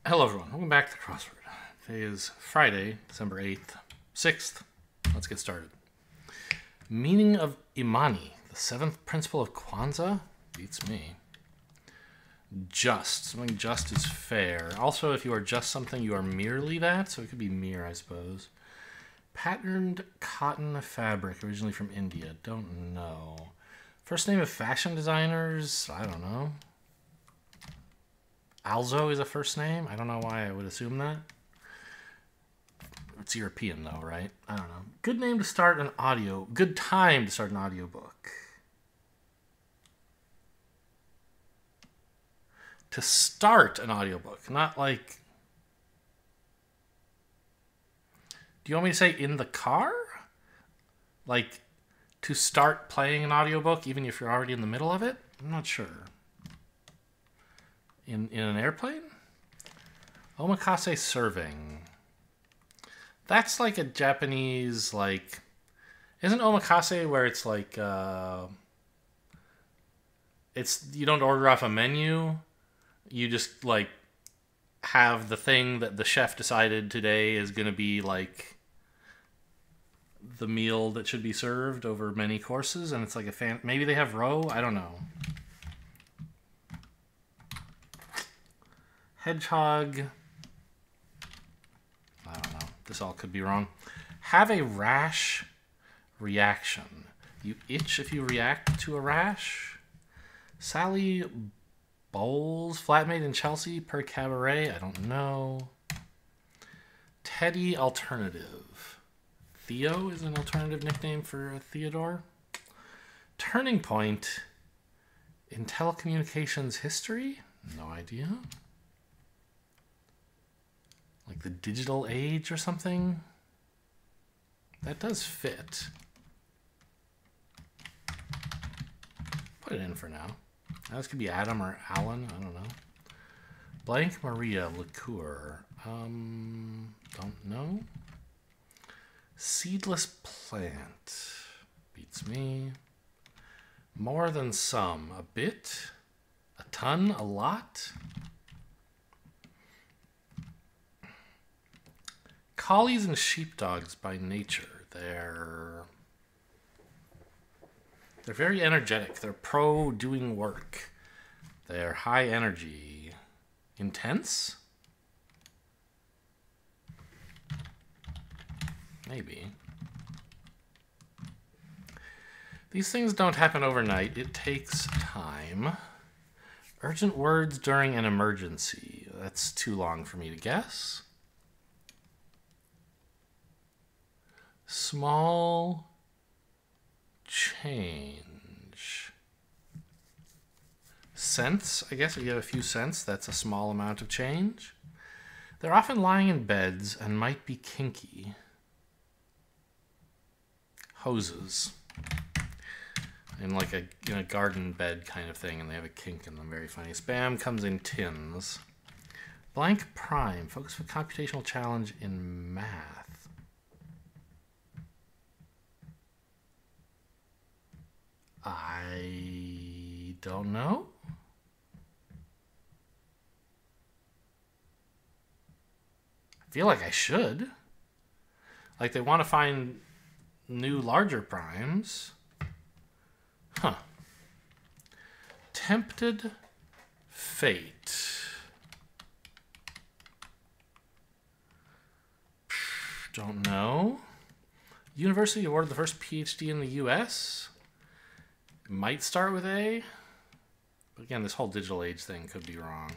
Hello everyone, welcome back to Crossword. Today is Friday, December 8th, 6th. Let's get started. Meaning of Imani, the seventh principle of Kwanzaa? Beats me. Just. Something just is fair. Also, if you are just something, you are merely that, so it could be mere, I suppose. Patterned cotton fabric, originally from India. Don't know. First name of fashion designers? I don't know. Alzo is a first name. I don't know why I would assume that. It's European though, right? I don't know. Good name to start an audio. Good time to start an audiobook. To start an audiobook, not like... Do you want me to say in the car? Like to start playing an audiobook even if you're already in the middle of it? I'm not sure. In an airplane? Omakase serving. That's like a Japanese, like... Isn't omakase where it's like... It's you don't order off a menu. You just, like, have the thing that the chef decided today is going to be, like, the meal that should be served over many courses. And it's like a maybe they have roe? I don't know. Hedgehog. I don't know. This all could be wrong. Have a rash reaction. You itch if you react to a rash. Sally Bowles, flatmate in Chelsea per cabaret. I don't know. Teddy alternative. Theo is an alternative nickname for Theodore. Turning point in telecommunications history. No idea. Like the digital age or something? That does fit. Put it in for now. Now this could be Adam or Alan. I don't know. Blank Maria liqueur. Don't know. Seedless plant. Beats me. More than some. A bit. A ton. A lot. Collies and sheepdogs by nature. They're very energetic. They're pro doing work. They're high energy. Intense? Maybe. These things don't happen overnight. It takes time. Urgent words during an emergency. That's too long for me to guess. Small change. Cents, I guess if you have a few cents, that's a small amount of change. They're often lying in beds and might be kinky. Hoses. In like a garden bed kind of thing, and they have a kink in them. Very funny. Spam comes in tins. Blank prime. Focus for computational challenge in math. I don't know. I feel like I should. Like they want to find new larger primes. Huh. Tempted fate. Don't know. University awarded the first PhD in the US. Might start with A. But again, this whole digital age thing could be wrong.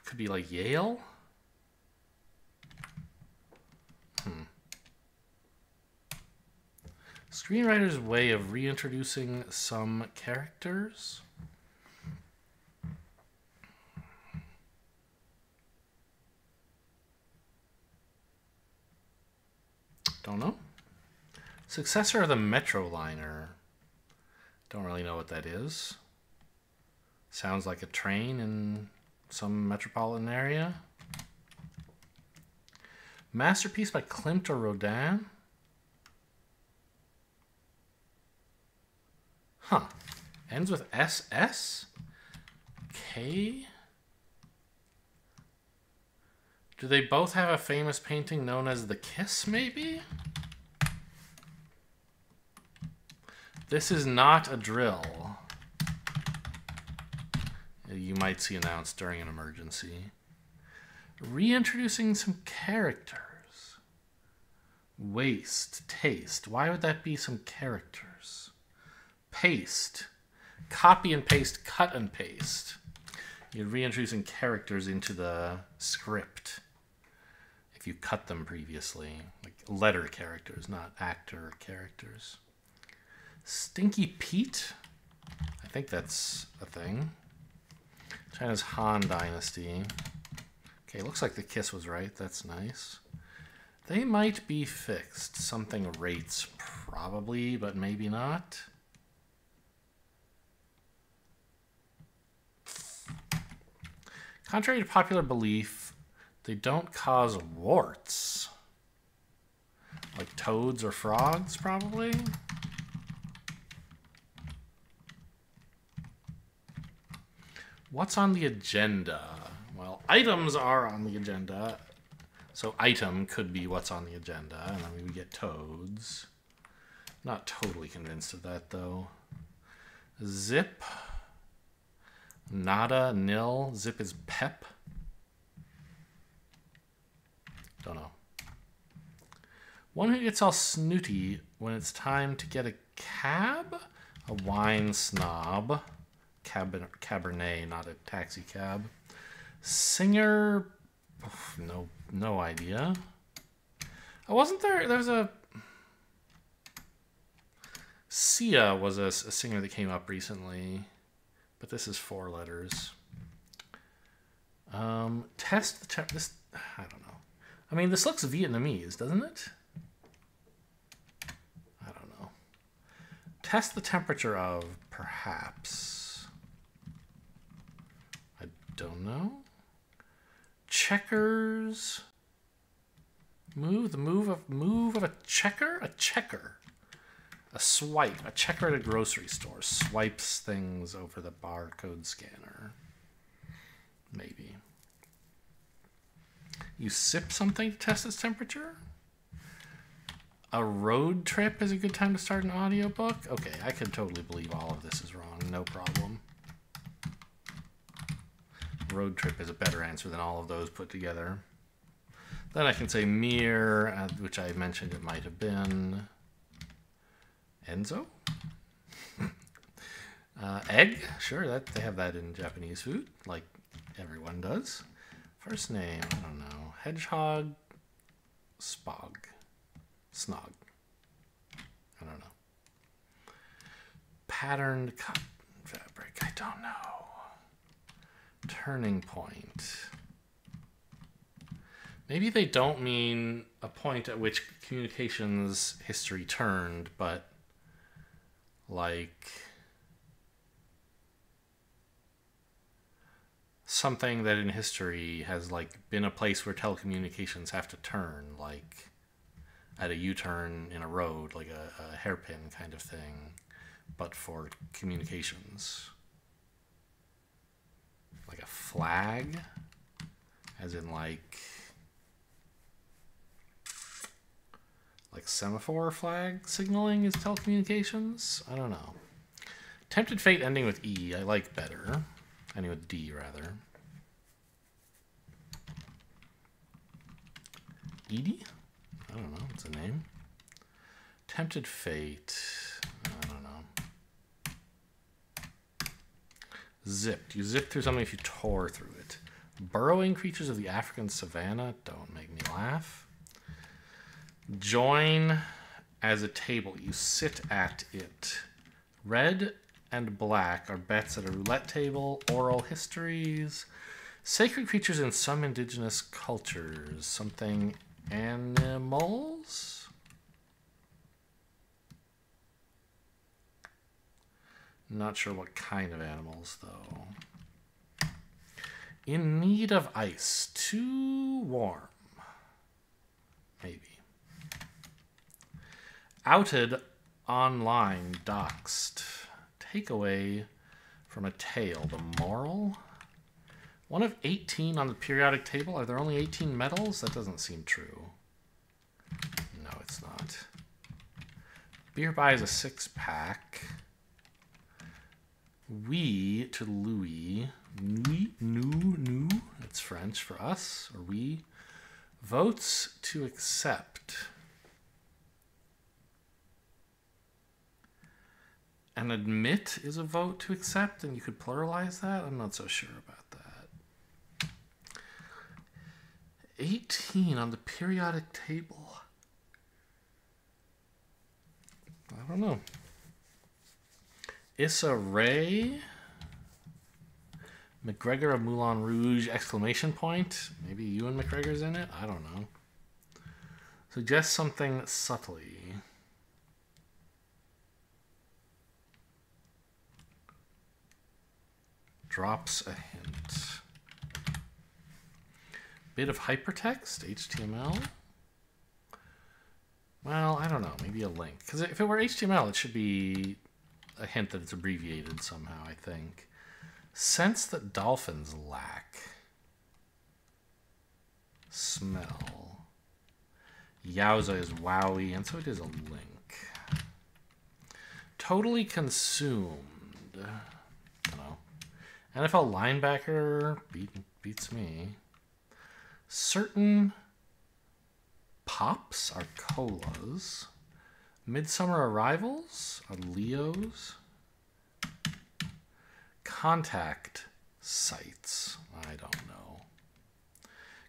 Could be like Yale. Screenwriter's way of reintroducing some characters. Don't know. Successor of the Metroliner. Don't really know what that is. Sounds like a train in some metropolitan area. Masterpiece by Klimt or Rodin. Huh. Ends with SS? K? Do they both have a famous painting known as The Kiss, maybe? This is not a drill. You might see announced during an emergency. Reintroducing some characters. Waste, taste. Why would that be some characters? Paste. Copy and paste, cut and paste. You're reintroducing characters into the script. If you cut them previously. Like letter characters, not actor characters. Stinky Pete? I think that's a thing. China's Han Dynasty. Okay, looks like The Kiss was right. That's nice. They might be fixed. Something rates probably, but maybe not. Contrary to popular belief, they don't cause warts. Like toads or frogs, probably. What's on the agenda? Well, items are on the agenda. So item could be what's on the agenda. And then we get toads. Not totally convinced of that, though. Zip. Nada, nil. Zip is pep. Don't know. One who gets all snooty when it's time to get a cab? A wine snob. Cabernet, not a taxi cab. Singer, no idea. Oh, wasn't there? There's a Sia was a singer that came up recently, but this is 4 letters. Test the check. This I don't know. I mean, this looks Vietnamese, doesn't it? I don't know. Test the temperature of perhaps. Don't know. Checkers. Move of a checker? A checker. A swipe. A checker at a grocery store swipes things over the barcode scanner. Maybe. You sip something to test its temperature? A road trip is a good time to start an audiobook? Okay, I can totally believe all of this is wrong. No problem. Road trip is a better answer than all of those put together. Then I can say mirror, which I mentioned it might have been. Enzo? Egg? Sure, that they have that in Japanese food, like everyone does. First name, I don't know. Hedgehog, Spog, Snog. I don't know. Patterned cotton fabric, I don't know. Turning point. Maybe they don't mean a point at which communications history turned, but like something that in history has like been a place where telecommunications have to turn, like at a U-turn in a road, like a hairpin kind of thing, but for communications. Like a flag, as in like semaphore flag signaling is telecommunications? I don't know. Tempted Fate ending with E, I like better. Ending with D, rather. Edie? I don't know, what's the name? Tempted Fate, I don't know. Zipped. You zip through something if you tore through it. Burrowing creatures of the African savanna. Don't make me laugh. Join as a table. You sit at it. Red and black are bets at a roulette table. Oral histories. Sacred creatures in some indigenous cultures. Something animals? Not sure what kind of animals, though. In need of ice. Too warm. Maybe. Outed online. Doxed. take away from a tale. The moral? One of 18 on the periodic table. Are there only 18 metals? That doesn't seem true. No, it's not. Beer buys a 6-pack. We to Louis. Nous. That's French for us. Or we. Votes to accept. And admit is a vote to accept, and you could pluralize that? I'm not so sure about that. 18 on the periodic table. I don't know. Issa Rae. McGregor of Moulin Rouge, exclamation point. Maybe Ewan McGregor's in it? I don't know. Suggest something subtly. Drops a hint. Bit of hypertext, HTML. Well, I don't know. Maybe a link. Because if it were HTML, it should be a hint that it's abbreviated somehow, I think. Sense that dolphins lack. Smell. Yowza is wowie, and so it is a link. Totally consumed. I don't know. NFL linebacker beats me. Certain pops are colas. Midsummer arrivals are Leos. Contact sites. I don't know.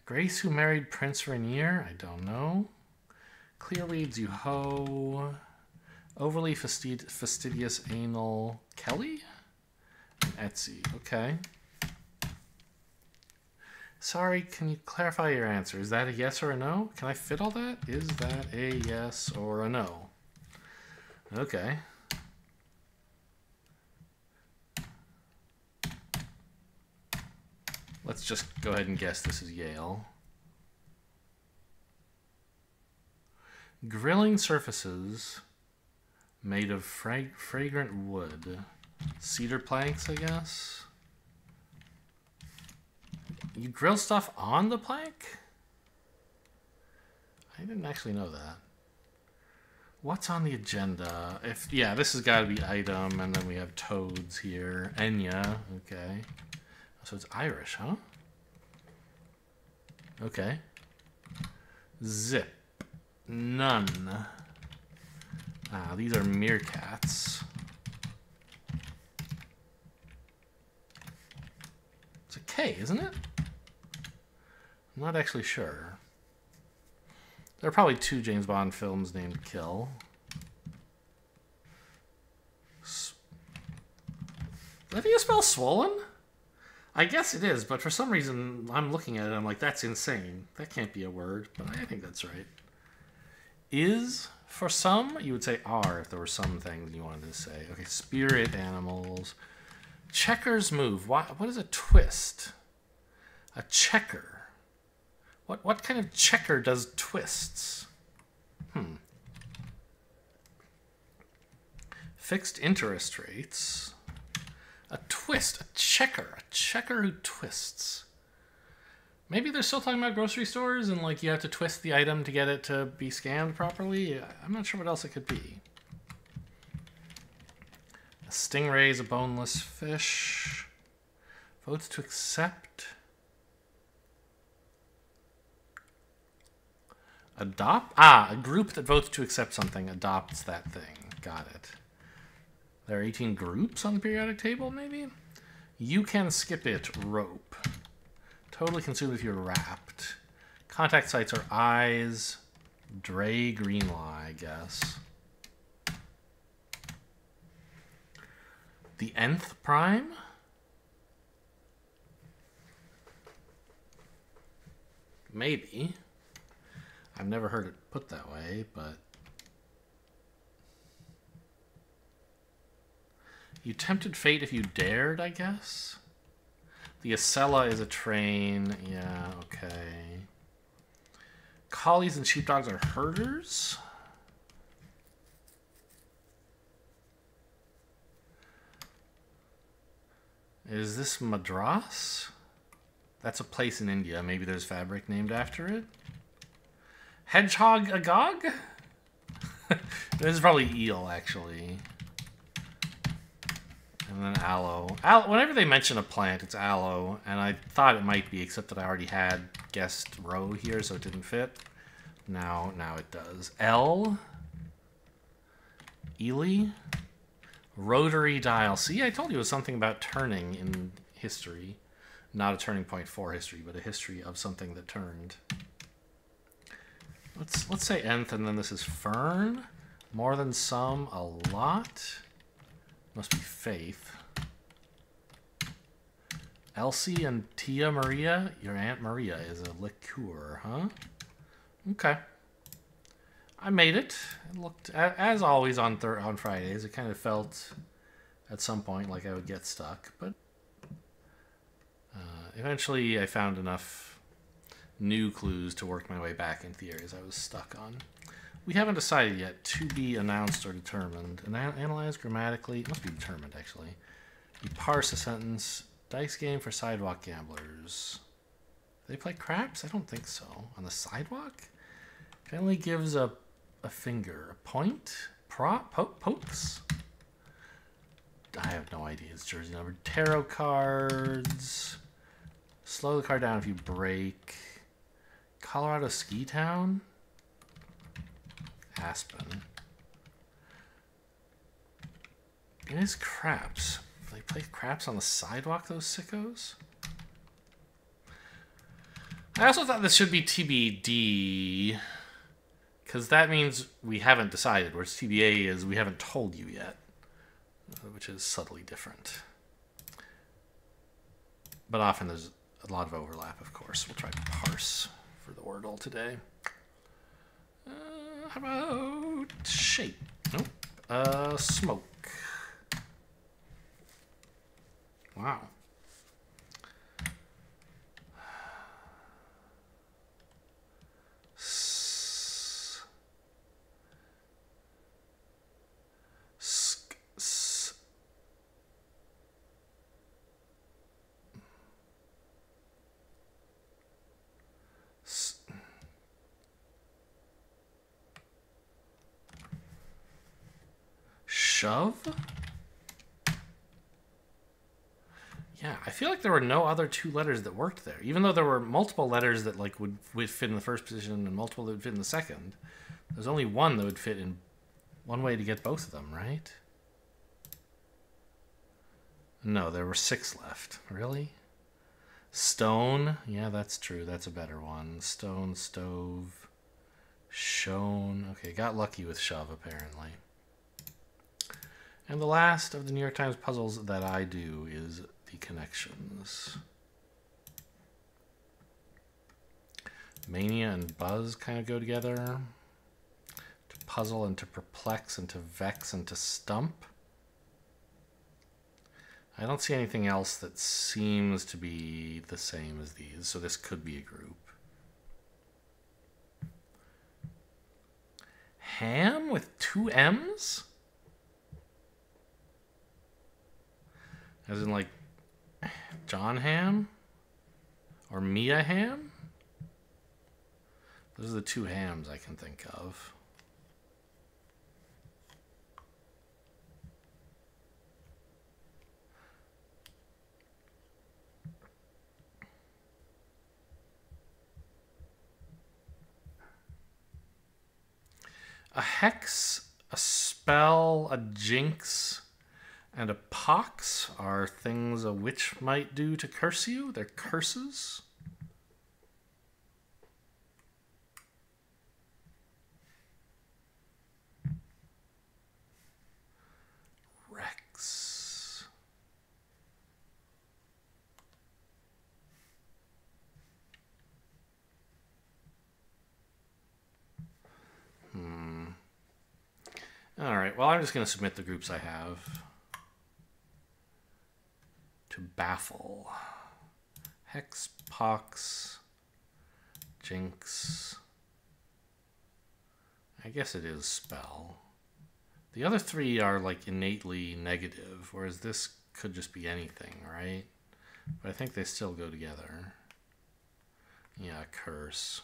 Grace who married Prince Rainier. I don't know. Clear leads you ho. Overly fastidious anal Kelly. And Etsy. Okay. Sorry, can you clarify your answer? Is that a yes or a no? Can I fit all that? Is that a yes or a no? Okay. Let's just go ahead and guess this is Yale. Grilling surfaces made of fragrant wood. Cedar planks, I guess. You grill stuff on the plank? I didn't actually know that. What's on the agenda? Yeah, this has got to be item, and then we have toads here. Enya, okay. So it's Irish, huh? Okay. Zip. None. Ah, these are meerkats. It's a K, isn't it? I'm not actually sure. There are probably 2 James Bond films named Kill. How do you spell swollen? I guess it is, but for some reason I'm looking at it and I'm like, that's insane. That can't be a word, but I think that's right. Is, for some, you would say are if there were some things you wanted to say. Okay, spirit animals. Checkers move. What is a twist? A checker. What kind of checker does twists? Fixed interest rates. A twist, a checker who twists. Maybe they're still talking about grocery stores and like you have to twist the item to get it to be scanned properly. I'm not sure what else it could be. A stingray is a boneless fish. Votes to accept. Adopt? Ah, a group that votes to accept something adopts that thing. Got it. There are 18 groups on the periodic table, maybe? You can skip it. Rope. Totally consumed if you're wrapped. Contact sites are eyes. Dre Greenlaw, I guess. The nth prime? Maybe. I've never heard it put that way, but... You tempted fate if you dared, I guess? The Acela is a train. Yeah, okay. Collies and sheepdogs are herders? Is this Madras? That's a place in India. Maybe there's fabric named after it. Hedgehog agog? This is probably eel, actually. And then aloe. Whenever they mention a plant, it's aloe. And I thought it might be, except that I already had guessed row here, so it didn't fit. Now it does. L. Ely. Rotary dial. See, I told you it was something about turning in history. Not a turning point for history, but a history of something that turned. Let's say nth, and then this is fern. More than some, a lot. Must be faith. Elsie and Tia Maria. Your Aunt Maria is a liqueur, huh? Okay. I made it. It looked, as always on Fridays, it kind of felt at some point like I would get stuck, but eventually I found enough new clues to work my way back into the areas I was stuck on. We haven't decided yet. To be announced or determined. Analyze grammatically. It must be determined, actually. You parse a sentence. Dice game for sidewalk gamblers. Do they play craps? I don't think so. On the sidewalk? Family gives a finger. A point? Pokes? I have no idea. It's jersey number. Tarot cards. Slow the card down if you break. Colorado Ski Town? Aspen. It is craps. They play craps on the sidewalk, those sickos? I also thought this should be TBD, because that means we haven't decided, whereas TBA is we haven't told you yet, which is subtly different. But often there's a lot of overlap, of course. We'll try to parse for the Wordle today. How about shape? Nope. Smoke. Wow. Shove? Yeah, I feel like there were no other two letters that worked there. Even though there were multiple letters that like would fit in the first position and multiple that would fit in the second. There's only one that would fit in one way to get both of them, right? No, there were 6 left. Really? Stone? Yeah, that's true. That's a better one. Stone, stove, shown. Okay, got lucky with shove, apparently. And the last of the New York Times puzzles that I do is the connections. Mania and buzz kind of go together. To puzzle and to perplex and to vex and to stump. I don't see anything else that seems to be the same as these, so this could be a group. Ham with 2 M's? As in like John Ham? Or Mia Ham? Those are the 2 hams I can think of. A hex, a spell, a jinx, and a pox are things a witch might do to curse you. They're curses. Rex. All right, well, I'm just going to submit the groups I have. To baffle. Hex, pox, jinx. I guess it is spell. The other 3 are like innately negative, whereas this could just be anything, right? But I think they still go together. Yeah, curse.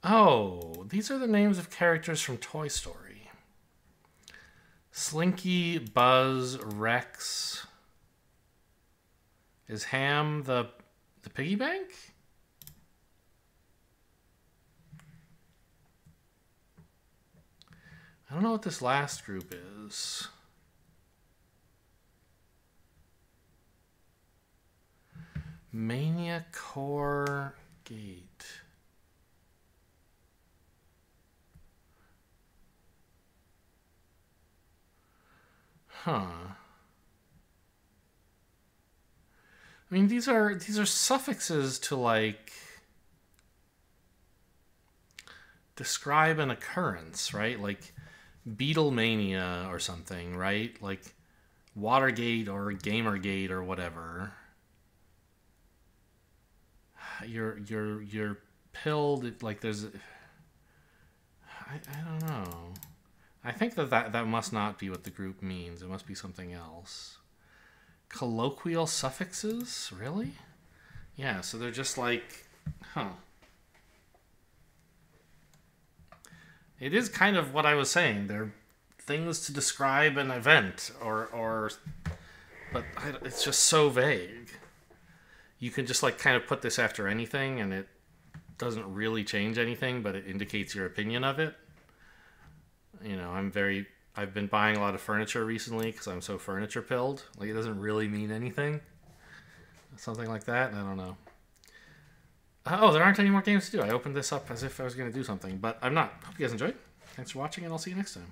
Oh, these are the names of characters from Toy Story. Slinky, Buzz, Rex. Is Ham the piggy bank? I don't know what this last group is. Mania Core Gate. Huh. I mean, these are suffixes to like describe an occurrence, right? Like Beatlemania or something, right? Like Watergate or Gamergate or whatever. You're pilled, like there's I don't know. I think that must not be what the group means. It must be something else. Colloquial suffixes? Really? Yeah, so they're just like, huh. It is kind of what I was saying. They're things to describe an event, but it's just so vague. You can just like kind of put this after anything, and it doesn't really change anything, but it indicates your opinion of it. You know, I've been buying a lot of furniture recently because I'm so furniture pilled. Like, it doesn't really mean anything. Something like that. I don't know. Oh, there aren't any more games to do. I opened this up as if I was going to do something, but I'm not. Hope you guys enjoyed. Thanks for watching, and I'll see you next time.